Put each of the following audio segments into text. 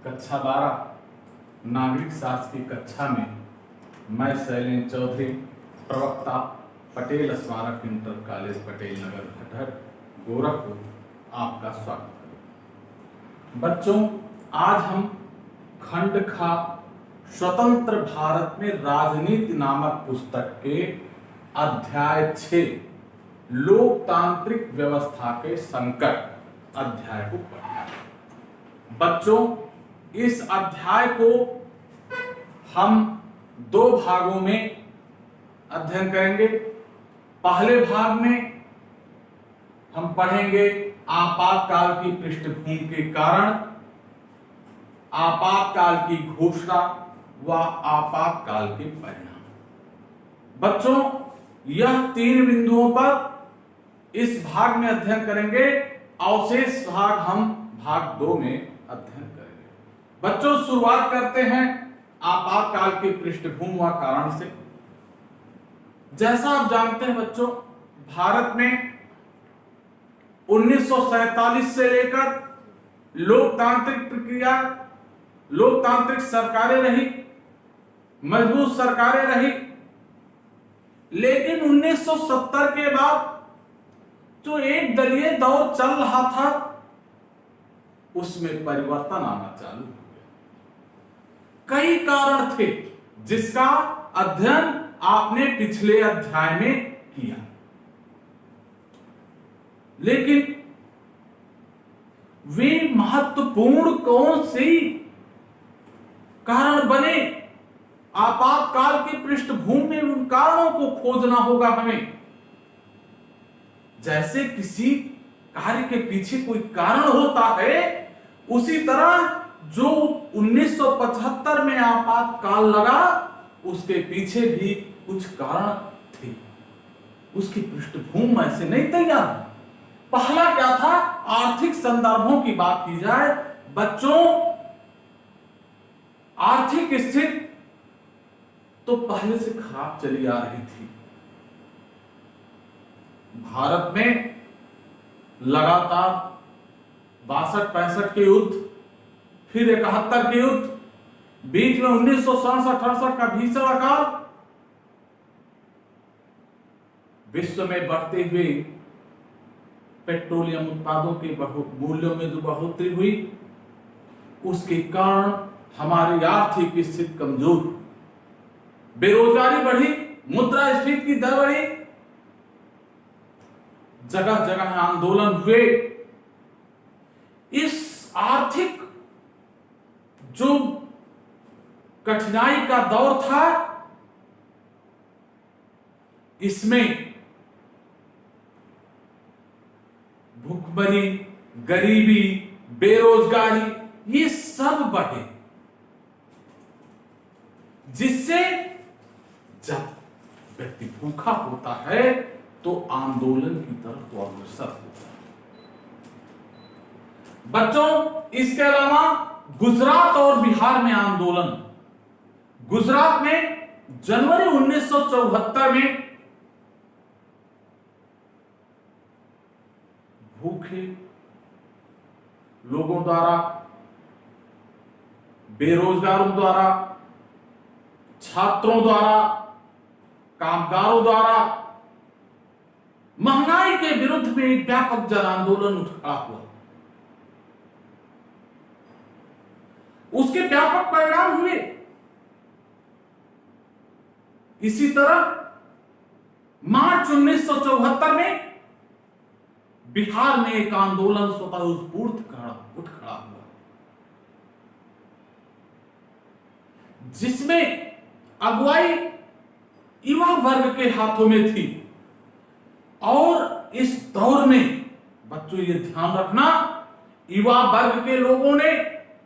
कक्षा 12 नागरिक शास्त्र की कक्षा में मैं शैलेंद्र चौधरी, प्रवक्ता, पटेल स्मारक इंटर कॉलेज पटेल नगर भटहर गोरखपुर, आपका स्वागत है। बच्चों, आज हम खंड खा स्वतंत्र भारत में राजनीति नामक पुस्तक के अध्याय 6 लोकतांत्रिक व्यवस्था के संकट अध्याय को पढ़ना। बच्चों, इस अध्याय को हम 2 भागों में अध्ययन करेंगे। पहले भाग में हम पढ़ेंगे आपातकाल की पृष्ठभूमि के कारण, आपातकाल की घोषणा व आपातकाल के परिणाम। बच्चों, यह 3 बिंदुओं पर इस भाग में अध्ययन करेंगे। अवशेष भाग हम भाग 2 में अध्ययन करेंगे। बच्चों, शुरुआत करते हैं आपातकाल की पृष्ठभूमि व कारण से। जैसा आप जानते हैं बच्चों, भारत में 1947 से लेकर लोकतांत्रिक प्रक्रिया, लोकतांत्रिक सरकारें रही, मजबूत सरकारें रही, लेकिन 1970 के बाद जो एक दलीय दौर चल रहा था उसमें परिवर्तन आना चालू हो गया। कई कारण थे जिसका अध्ययन आपने पिछले अध्याय में किया, लेकिन वे महत्वपूर्ण कौन से कारण बने? आपातकाल की पृष्ठभूमि में उन कारणों को खोजना होगा हमें। जैसे किसी कार्य के पीछे कोई कारण होता है, उसी तरह जो 1975 में आपातकाल लगा, उसके पीछे भी कुछ कारण थे। उसकी पृष्ठभूमि ऐसे नहीं तैयार। पहला क्या था? आर्थिक संदर्भों की बात की जाए बच्चों, आर्थिक स्थिति तो पहले से खराब चली आ रही थी। भारत में लगातार 62-65 के युद्ध, फिर 71 के युद्ध, बीच में 1967-68 का भीषण अकाल, विश्व में बढ़ते हुए पेट्रोलियम उत्पादों के मूल्यों में जो बढ़ोतरी हुई, उसके कारण हमारी आर्थिक स्थिति कमजोर, बेरोजगारी बढ़ी, मुद्रास्फीति की दर बढ़ी, जगह जगह आंदोलन हुए। इस आर्थिक जो कठिनाई का दौर था, इसमें भूखमरी, गरीबी, बेरोजगारी ये सब बढ़े, जिससे जब व्यक्ति भूखा होता है तो आंदोलन की तरफ वो अग्रसर होता है। बच्चों, इसके अलावा गुजरात और बिहार में आंदोलन, गुजरात में जनवरी 1974 में भूखे लोगों द्वारा, बेरोजगारों द्वारा, छात्रों द्वारा, कामगारों द्वारा महंगाई के विरुद्ध में एक व्यापक जन आंदोलन उठ खड़ा हुआ। उसके व्यापक परिणाम हुए। इसी तरह मार्च 1974 में बिहार में एक आंदोलन स्वतःस्फूर्त उठ खड़ा हुआ, जिसमें अगुवाई युवा वर्ग के हाथों में थी। और इस दौर में बच्चों ये ध्यान रखना, युवा वर्ग के लोगों ने,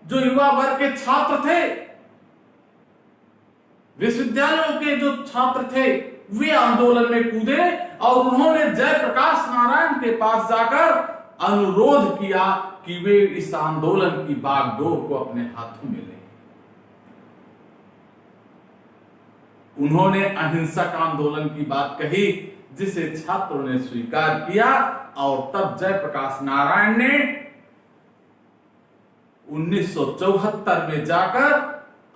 जो युवा वर्ग के छात्र थे, विश्वविद्यालयों के जो छात्र थे, वे आंदोलन में कूदे और उन्होंने जयप्रकाश नारायण के पास जाकर अनुरोध किया कि वे इस आंदोलन की बागडोर को अपने हाथों में लें। उन्होंने अहिंसक आंदोलन की बात कही, जिसे छात्रों ने स्वीकार किया, और तब जयप्रकाश नारायण ने 1974 में जाकर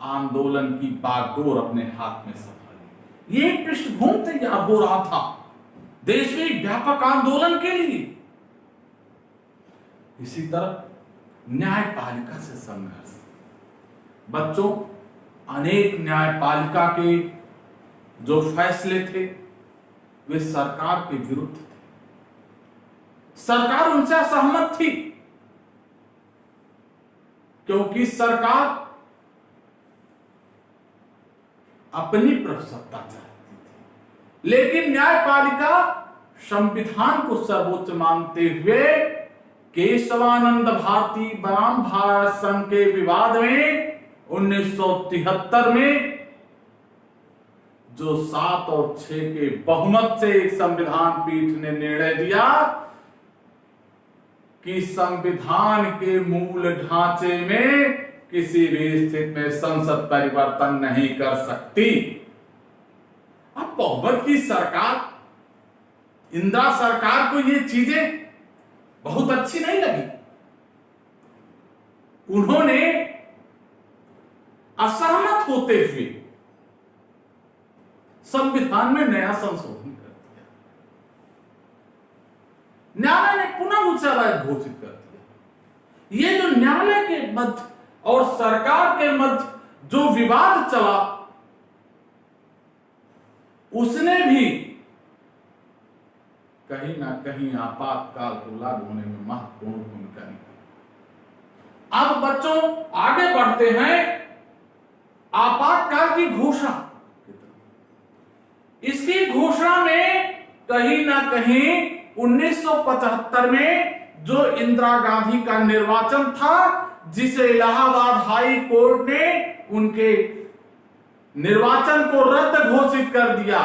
आंदोलन की बागडोर अपने हाथ में संभाली। ये पृष्ठभूमि तैयार हो रहा था देश में व्यापक आंदोलन के लिए। इसी तरह न्यायपालिका से संघर्ष। बच्चों, अनेक न्यायपालिका के जो फैसले थे वे सरकार के विरुद्ध थे। सरकार उनसे असहमत थी क्योंकि सरकार अपनी प्रभुसत्ता चाहती थी, लेकिन न्यायपालिका संविधान को सर्वोच्च मानते हुए केशवानंद भारती बनाम भारत संघ के विवाद में 1973 में जो 7 और 6 के बहुमत से एक संविधान पीठ ने निर्णय दिया कि संविधान के मूल ढांचे में किसी भी स्थिति में संसद परिवर्तन नहीं कर सकती। अब बहुमत की सरकार, इंदिरा सरकार को ये चीजें बहुत अच्छी नहीं लगी। उन्होंने असहमत होते हुए संविधान में नया संशोधन कर दिया। न्यायालय ने पुनः उच्च न्यायालय घोषित कर दिया। ये जो न्यायालय के मध्य और सरकार के मध्य जो विवाद चला, उसने भी कहीं ना कहीं आपातकाल को लागू होने में महत्वपूर्ण भूमिका निभाई। अब बच्चों आगे बढ़ते हैं आपातकाल की घोषणा। इसकी घोषणा में कहीं ना कहीं 1975 में जो इंदिरा गांधी का निर्वाचन था, जिसे इलाहाबाद हाई कोर्ट ने उनके निर्वाचन को रद्द घोषित कर दिया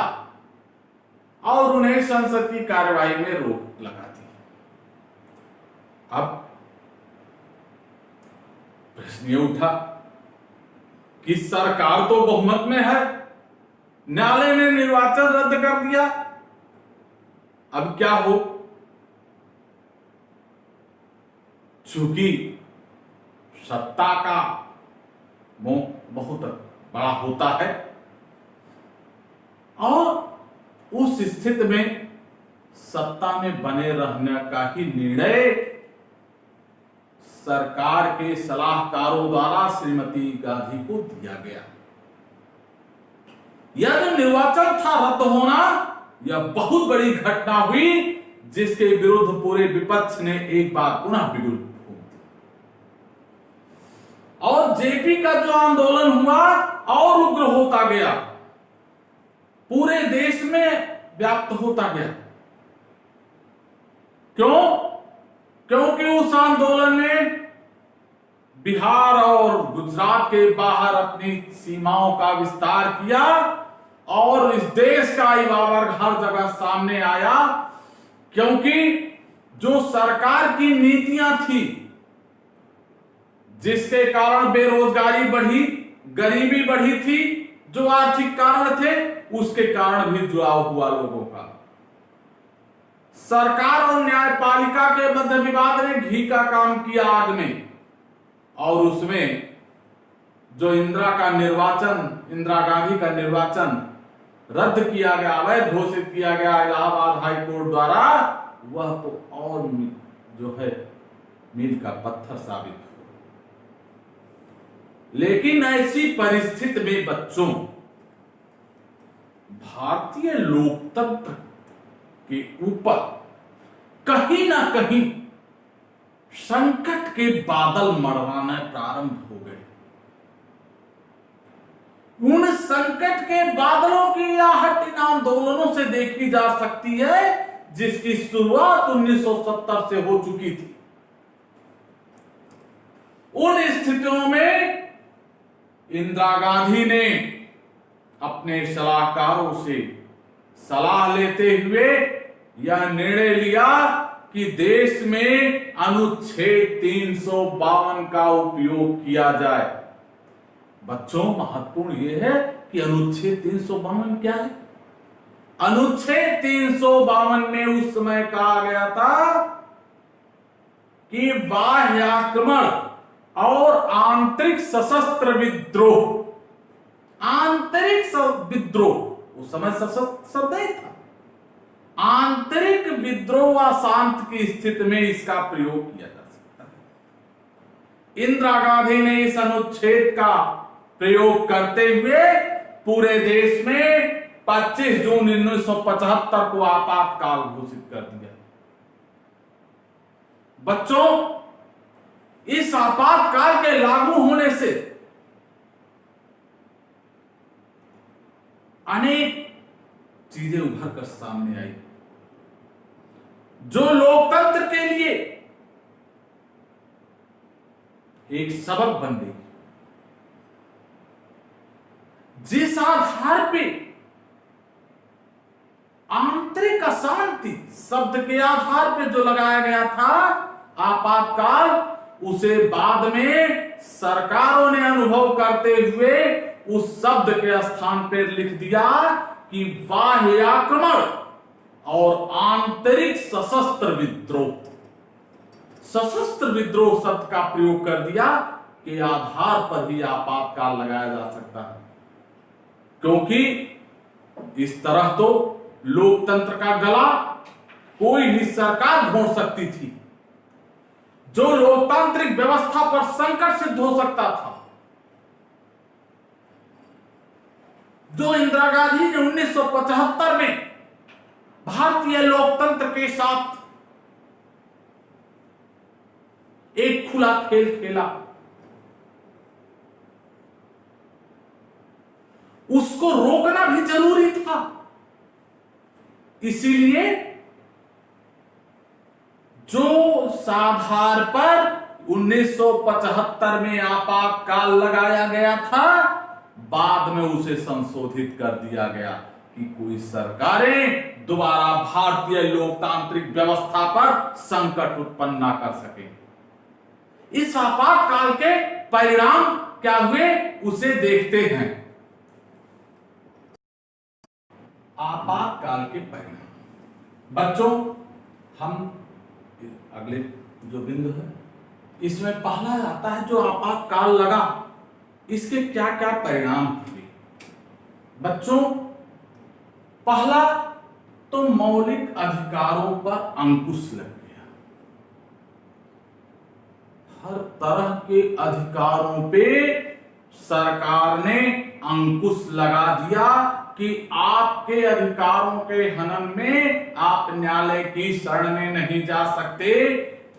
और उन्हें संसद की कार्यवाही में रोक लगा दी। अब प्रश्न ये उठा कि सरकार तो बहुमत में है, न्यायालय ने निर्वाचन रद्द कर दिया, अब क्या हो? चूंकि सत्ता का मोह बहुत बड़ा होता है और उस स्थिति में सत्ता में बने रहने का ही निर्णय सरकार के सलाहकारों द्वारा श्रीमती गांधी को दिया गया। यह जो निर्वाचन था रद्द होना, यह बहुत बड़ी घटना हुई जिसके विरुद्ध पूरे विपक्ष ने एक बार पुनः बिगुल फूंक दी और जेपी का जो आंदोलन हुआ और उग्र होता गया, पूरे देश में व्याप्त होता गया। क्यों? क्योंकि उस आंदोलन ने बिहार और गुजरात के बाहर अपनी सीमाओं का विस्तार किया और इस देश का युवा वर्ग हर जगह सामने आया, क्योंकि जो सरकार की नीतियां थी जिसके कारण बेरोजगारी बढ़ी, गरीबी बढ़ी थी, जो आर्थिक कारण थे उसके कारण भी जुड़ाव हुआ लोगों का। सरकार और न्यायपालिका के मध्य विवाद ने घी का काम किया आग में और उसमें जो इंदिरा गांधी का निर्वाचन रद्द किया गया, अवैध घोषित किया गया इलाहाबाद हाई कोर्ट द्वारा, वह तो और जो है मील का पत्थर साबित हुआ। लेकिन ऐसी परिस्थिति में बच्चों, भारतीय लोकतंत्र के ऊपर कहीं ना कहीं संकट के बादल मंडराने प्रारंभ हो गए। उन संकट के बादलों की आहट इन आंदोलनों से देखी जा सकती है जिसकी शुरुआत 1970 से हो चुकी थी। उन स्थितियों में इंदिरा गांधी ने अपने सलाहकारों से सलाह लेते हुए यह निर्णय लिया कि देश में अनुच्छेद 352 का उपयोग किया जाए। बच्चों, महत्वपूर्ण यह है कि अनुच्छेद 352 क्या है? अनुच्छेद 352 में उस समय कहा गया था कि बाह्य आक्रमण और आंतरिक सशस्त्र विद्रोह। आंतरिक विद्रोह उस समय सशस्त्र शब्द नहीं था, आंतरिक विद्रोह अशांत की स्थिति में इसका प्रयोग किया जा सकता है। इंदिरा गांधी ने इस अनुच्छेद का प्रयोग करते हुए पूरे देश में 25 जून 1975 को आपातकाल घोषित कर दिया। बच्चों, इस आपातकाल के लागू होने से अनेक चीजें उभर कर सामने आई जो लोकतंत्र के लिए एक सबक बन गई। जिस आधार पे आंतरिक अशांति शब्द के आधार पे जो लगाया गया था आपातकाल, उसे बाद में सरकारों ने अनुभव करते हुए उस शब्द के स्थान पर लिख दिया कि बाह्य आक्रमण और आंतरिक सशस्त्र विद्रोह। सशस्त्र विद्रोह शब्द का प्रयोग कर दिया कि आधार पर ही आपातकाल लगाया जा सकता है, क्योंकि इस तरह तो लोकतंत्र का गला कोई भी सरकार घोंट सकती थी। जो लोकतांत्रिक व्यवस्था पर संकट सिद्ध हो सकता था, जो इंदिरा गांधी ने 1975 में भारतीय लोकतंत्र के साथ एक खुला खेल खेला, उसको रोकना भी जरूरी था। इसीलिए जो आधार पर 1975 में आपातकाल लगाया गया था, बाद में उसे संशोधित कर दिया गया कि कोई सरकारें दोबारा भारतीय लोकतांत्रिक व्यवस्था पर संकट उत्पन्न ना कर सके। इस आपातकाल के परिणाम क्या हुए उसे देखते हैं। आपातकाल के परिणाम बच्चों, हम अगले जो बिंदु है इसमें पहला आता है जो आपातकाल लगा, इसके क्या क्या परिणाम हुए। बच्चों, पहला तो मौलिक अधिकारों पर अंकुश लग गया। हर तरह के अधिकारों पे सरकार ने अंकुश लगा दिया कि आपके अधिकारों के हनन में आप न्यायालय की शरण में नहीं जा सकते।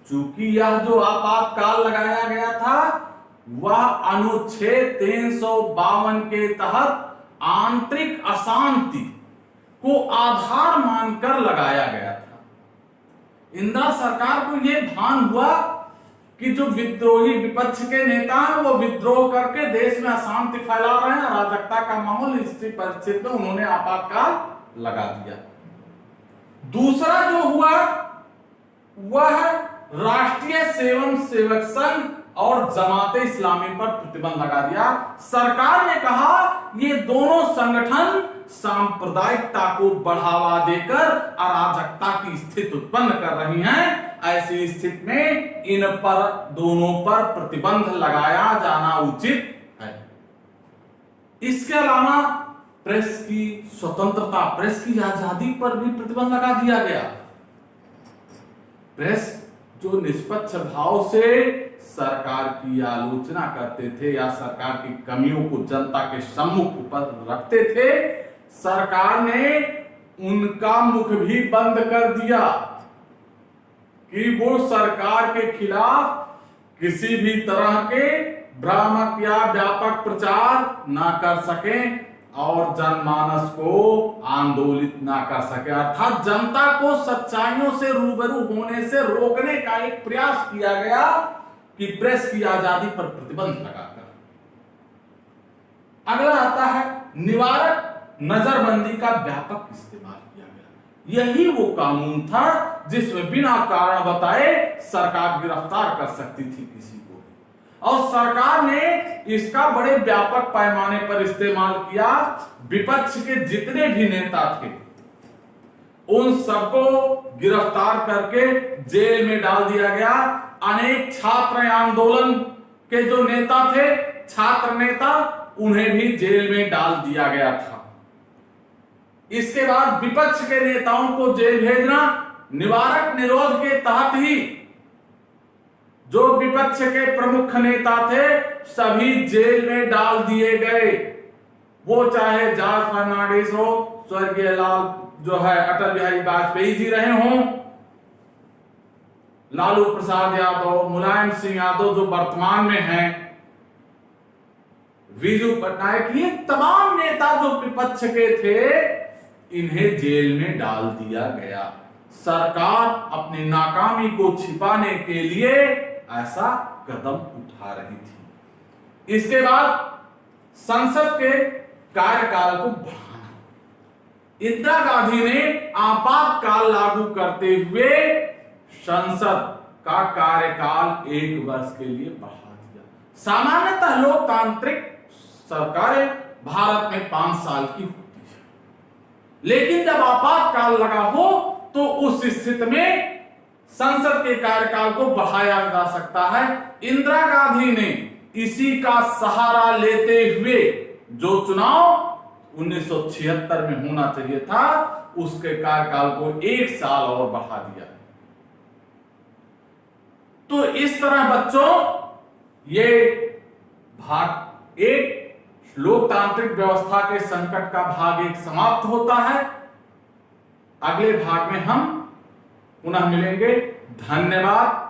चूंकि यह जो आपातकाल लगाया गया था वह अनुच्छेद 352 के तहत आंतरिक अशांति को आधार मानकर लगाया गया था। इंदिरा सरकार को यह भान हुआ कि जो विद्रोही विपक्ष के नेता हैं वो विद्रोह करके देश में अशांति फैला रहे हैं, अराजकता का माहौल, इस परिस्थिति में उन्होंने आपातकाल लगा दिया। दूसरा जो हुआ वह राष्ट्रीय स्वयं सेवक संघ और जमाते इस्लामी पर प्रतिबंध लगा दिया। सरकार ने कहा ये दोनों संगठन सांप्रदायिकता को बढ़ावा देकर अराजकता की स्थिति उत्पन्न कर रही हैं। ऐसी स्थिति में इन पर दोनों पर प्रतिबंध लगाया जाना उचित है। इसके अलावा प्रेस की स्वतंत्रता, प्रेस की आजादी पर भी प्रतिबंध लगा दिया गया। प्रेस जो निष्पक्ष भाव से सरकार की आलोचना करते थे या सरकार की कमियों को जनता के सम्मुख पर रखते थे, सरकार ने उनका मुख भी बंद कर दिया कि वो सरकार के खिलाफ किसी भी तरह के भ्रामक या व्यापक प्रचार ना कर सकें और जनमानस को आंदोलित ना कर सके। अर्थात जनता को सच्चाइयों से रूबरू होने से रोकने का एक प्रयास किया गया कि प्रेस की आजादी पर प्रतिबंध लगाकर। अगला आता है निवारक नजरबंदी का व्यापक इस्तेमाल किया गया। यही वो कानून था जिसमें बिना कारण बताए सरकार गिरफ्तार कर सकती थी किसी को, और सरकार ने इसका बड़े व्यापक पैमाने पर इस्तेमाल किया। विपक्ष के जितने भी नेता थे उन सबको गिरफ्तार करके जेल में डाल दिया गया। अनेक छात्र आंदोलन के जो नेता थे, छात्र नेता, उन्हें भी जेल में डाल दिया गया था। इसके बाद विपक्ष के नेताओं को जेल भेजना, निवारक निरोध के तहत ही जो विपक्ष के प्रमुख नेता थे सभी जेल में डाल दिए गए। वो चाहे जॉर्ज फर्नांडिस हो, स्वर्गीय लाल जो है अटल बिहारी वाजपेयी जी रहे हों, लालू प्रसाद यादव, मुलायम सिंह यादव जो वर्तमान में हैं, विजू पटनायक, ये तमाम नेता जो विपक्ष के थे इन्हें जेल में डाल दिया गया। सरकार अपनी नाकामी को छिपाने के लिए ऐसा कदम उठा रही थी। इसके बाद संसद के कार्यकाल को बढ़ाना, इंदिरा गांधी ने आपातकाल लागू करते हुए संसद का कार्यकाल 1 वर्ष के लिए बढ़ा दिया। सामान्यतः लोकतांत्रिक सरकारें भारत में 5 साल की होती है, लेकिन जब आपातकाल लगा हो तो उस स्थिति में संसद के कार्यकाल को बढ़ाया जा सकता है। इंदिरा गांधी ने इसी का सहारा लेते हुए जो चुनाव 1976 में होना चाहिए था उसके कार्यकाल को 1 साल और बढ़ा दिया। तो इस तरह बच्चों ये भाग 1 लोकतांत्रिक व्यवस्था के संकट का भाग 1 समाप्त होता है। अगले भाग में हम पुनः मिलेंगे। धन्यवाद।